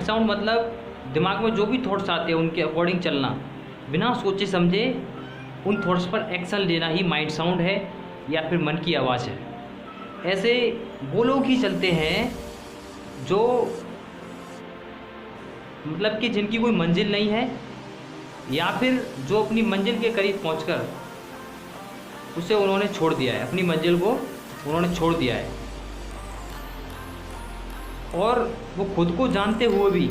Sound मतलब दिमाग में जो भी थॉट्स आते हैं उनके अकॉर्डिंग चलना, बिना सोचे समझे उन थॉट्स पर एक्शन लेना ही माइंड साउंड है या फिर मन की आवाज़ है। ऐसे वो लोग ही चलते हैं जो मतलब कि जिनकी कोई मंजिल नहीं है, या फिर जो अपनी मंजिल के करीब पहुंचकर उसे उन्होंने छोड़ दिया है, अपनी मंजिल को उन्होंने छोड़ दिया है, और वो खुद को जानते हुए भी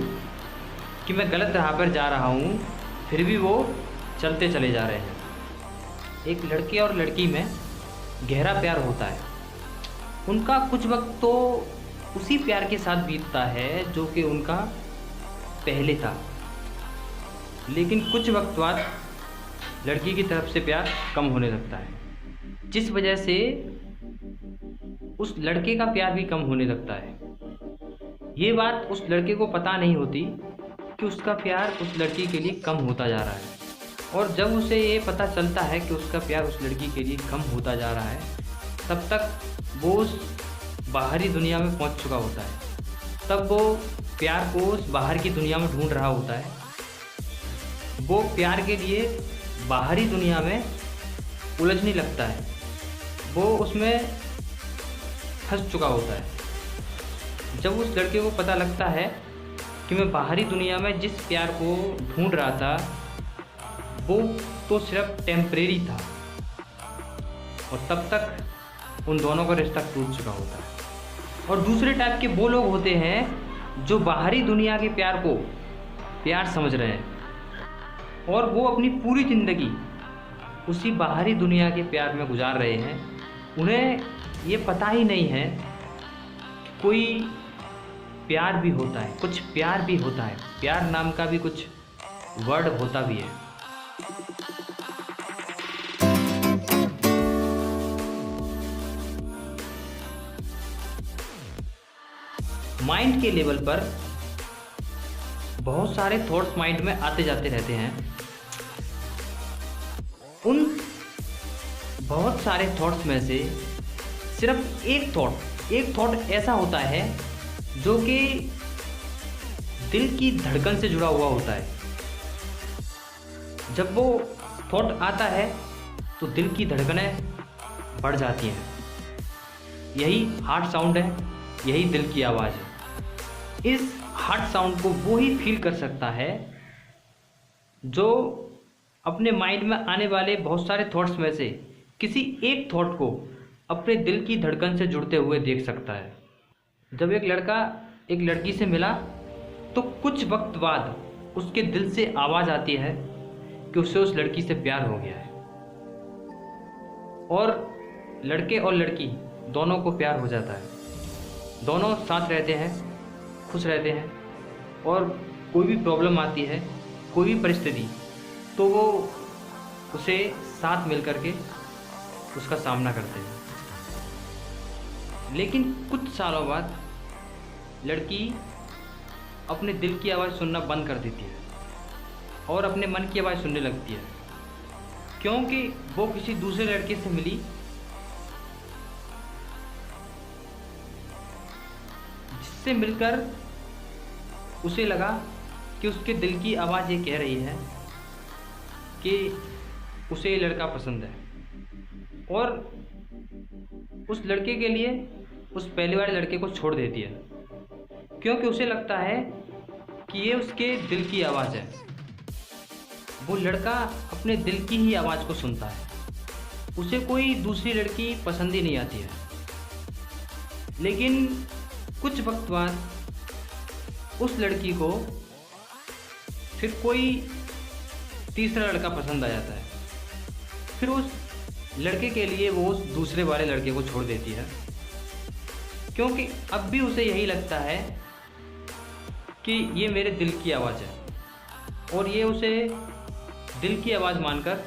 कि मैं गलत राह पर जा रहा हूँ, फिर भी वो चलते चले जा रहे हैं। एक लड़के और लड़की में गहरा प्यार होता है, उनका कुछ वक्त तो उसी प्यार के साथ बीतता है जो कि उनका पहले था, लेकिन कुछ वक्त बाद लड़की की तरफ से प्यार कम होने लगता है, जिस वजह से उस लड़के का प्यार भी कम होने लगता है। ये बात उस लड़के को पता नहीं होती कि उसका प्यार उस लड़की के लिए कम होता जा रहा है, और जब उसे ये पता चलता है कि उसका प्यार उस लड़की के लिए कम होता जा रहा है, तब तक वो उस बाहरी दुनिया में पहुंच चुका होता है। तब वो प्यार को उस बाहर की दुनिया में ढूंढ रहा होता है। वो प्यार के लिए बाहरी दुनिया में उलझने लगता है, वो उसमें फंस चुका होता है। जब उस लड़के को पता लगता है कि मैं बाहरी दुनिया में जिस प्यार को ढूंढ रहा था वो तो सिर्फ टेम्परेरी था, और तब तक उन दोनों का रिश्ता टूट चुका होता है। और दूसरे टाइप के वो लोग होते हैं जो बाहरी दुनिया के प्यार को प्यार समझ रहे हैं, और वो अपनी पूरी ज़िंदगी उसी बाहरी दुनिया के प्यार में गुजार रहे हैं। उन्हें ये पता ही नहीं है कि कोई प्यार भी होता है, कुछ प्यार भी होता है, प्यार नाम का भी कुछ वर्ड होता भी है। माइंड के लेवल पर बहुत सारे थॉट्स माइंड में आते जाते रहते हैं। उन बहुत सारे थॉट्स में से सिर्फ एक थॉट ऐसा होता है जो कि दिल की धड़कन से जुड़ा हुआ होता है। जब वो थॉट आता है तो दिल की धड़कनें बढ़ जाती हैं। यही हार्ट साउंड है, यही दिल की आवाज़ है। इस हार्ट साउंड को वो ही फील कर सकता है जो अपने माइंड में आने वाले बहुत सारे थॉट्स में से किसी एक थॉट को अपने दिल की धड़कन से जुड़ते हुए देख सकता है। जब एक लड़का एक लड़की से मिला तो कुछ वक्त बाद उसके दिल से आवाज़ आती है कि उसे उस लड़की से प्यार हो गया है, और लड़के और लड़की दोनों को प्यार हो जाता है। दोनों साथ रहते हैं, खुश रहते हैं, और कोई भी प्रॉब्लम आती है, कोई भी परिस्थिति, तो वो उसे साथ मिल कर के उसका सामना करते हैं। लेकिन कुछ सालों बाद लड़की अपने दिल की आवाज़ सुनना बंद कर देती है और अपने मन की आवाज़ सुनने लगती है, क्योंकि वो किसी दूसरे लड़के से मिली जिससे मिलकर उसे लगा कि उसके दिल की आवाज़ ये कह रही है कि उसे ये लड़का पसंद है, और उस लड़के के लिए उस पहले वाले लड़के को छोड़ देती है, क्योंकि उसे लगता है कि ये उसके दिल की आवाज़ है। वो लड़का अपने दिल की ही आवाज़ को सुनता है, उसे कोई दूसरी लड़की पसंद ही नहीं आती है। लेकिन कुछ वक्त बाद उस लड़की को फिर कोई तीसरा लड़का पसंद आ जाता है। फिर उस लड़के के लिए वो उस दूसरे वाले लड़के को छोड़ देती है, क्योंकि अब भी उसे यही लगता है कि ये मेरे दिल की आवाज़ है, और ये उसे दिल की आवाज़ मानकर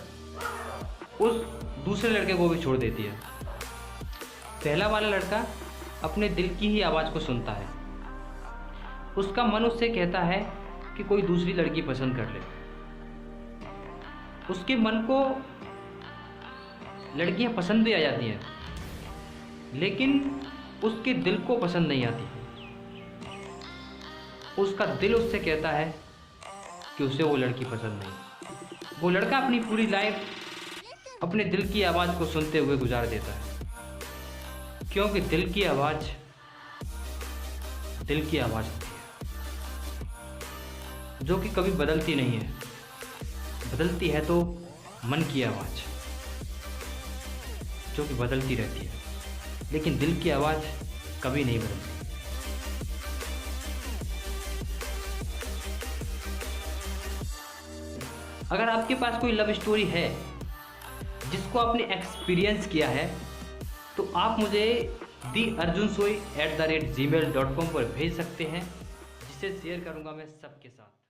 उस दूसरे लड़के को भी छोड़ देती है। पहला वाला लड़का अपने दिल की ही आवाज़ को सुनता है, उसका मन उससे कहता है कि कोई दूसरी लड़की पसंद कर ले। उसके मन को लड़कियां पसंद भी आ जाती हैं, लेकिन उसके दिल को पसंद नहीं आती। उसका दिल उससे कहता है कि उसे वो लड़की पसंद नहीं। वो लड़का अपनी पूरी लाइफ अपने दिल की आवाज़ को सुनते हुए गुजार देता है, क्योंकि दिल की आवाज़ होती है जो कि कभी बदलती नहीं है। बदलती है तो मन की आवाज़ जो कि बदलती रहती है, लेकिन दिल की आवाज़ कभी नहीं बदलती। अगर आपके पास कोई लव स्टोरी है जिसको आपने एक्सपीरियंस किया है तो आप मुझे thearjunsoi@gmail.com पर भेज सकते हैं, जिसे शेयर करूंगा मैं सबके साथ।